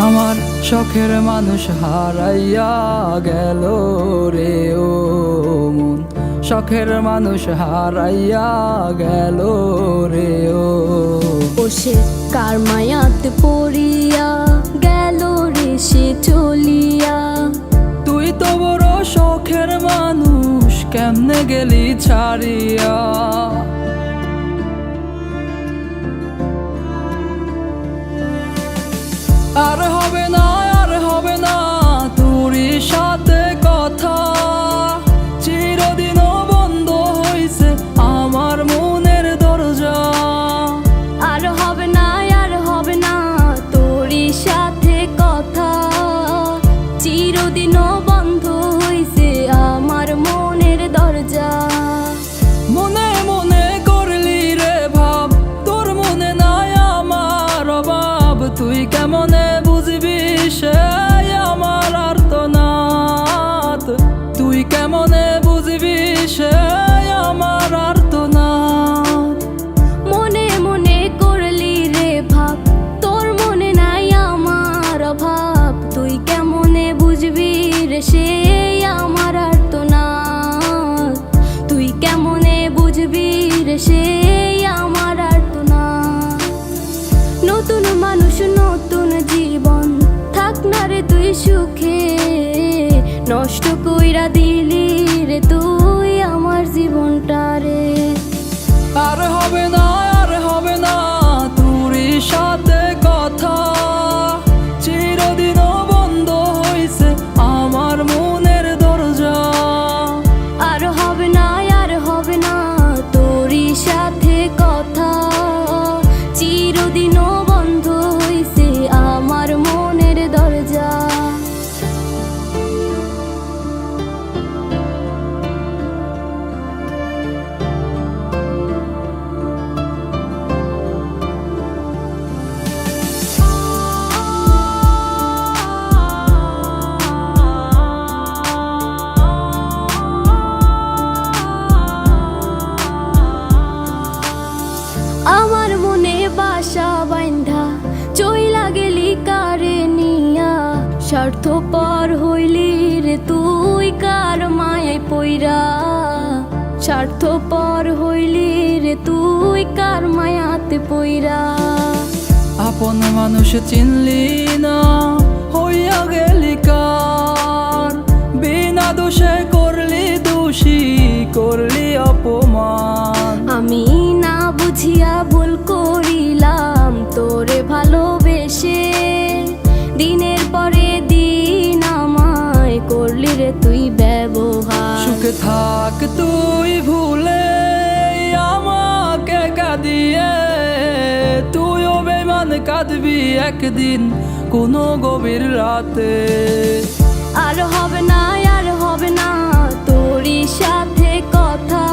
আমার শখের মানুষ হারাইয়া গেল রে ও মন, শখের মানুষ হারাইয়া গেল রে ও। সে কার মায়াতে পড়িয়া গেল রে সে চলিয়া। তুই তো বড় শখের মানুষ, কেমনে গেলি ছাড়িয়া। আর হবে না, আর হবে না তোরই সাথে কথা, চিরদিনও বন্ধ হইছে আমার মনের দরজা। আর হবে না, আর হবে না তোরই সাথে কথা, চিরদিনও বন্ধ হইছে আমার মনের দরজা। মনে মনে করলি রে ভাব, তোর মনে নাই আমার অভাব। তুই কেমনে বুঝবি সে আমার আর্তনাদ, তুই কেমনে বুঝবি সে আমার আর্তনাদ। মনে মনে করলি রে ভাব, তোর মনে নাই আমার অভাব। তুই কেমনে বুঝবি রে সে আমার আর্তনাদ, তুই কেমনে বুঝবি রে সে আমার আর্তনাদ। নতুন মানুষ নতুন জীবন, থাক না রে তুই সুখে, নষ্ট কইরা দিলি রে তুই আমার জীবনটা রে। আর হবে না, আর হবে না তোরই সাথে কথা, চিরদিনও বন্ধ হইছে আমার মনের দরজা। আর হবে না, আর হবে না তোরই সাথে কথা, চিরদিনও বন্ধ হইছে আমার মনের দরজা। আমার মনে বাসা বাইন্ধা চইলা গেলি কারে নিয়া, স্বার্থপর হইলি রে তুই কার মায়ায় পইরা। স্বার্থপর হইলি রে তুই কার মায়াতে পইরা। আপন মানুষ চিনলি না, হইয়া গেলি কার। বিনা দোষে করলি দোষী, করলি অপমান। আমি না বুঝিয়া ভুল করিলাম তোরে ভালোবেসে, দিনের পরে দিন আমায় করলি রে তুই ব্যবহার। সুখে থাক তুই ভুলে আমাকে কাঁদিয়ে, তুইও বেমান কাঁদবি একদিন কোনো গভীর রাতে। আর হবে না, আর হবে না তোরই সাথে কথা,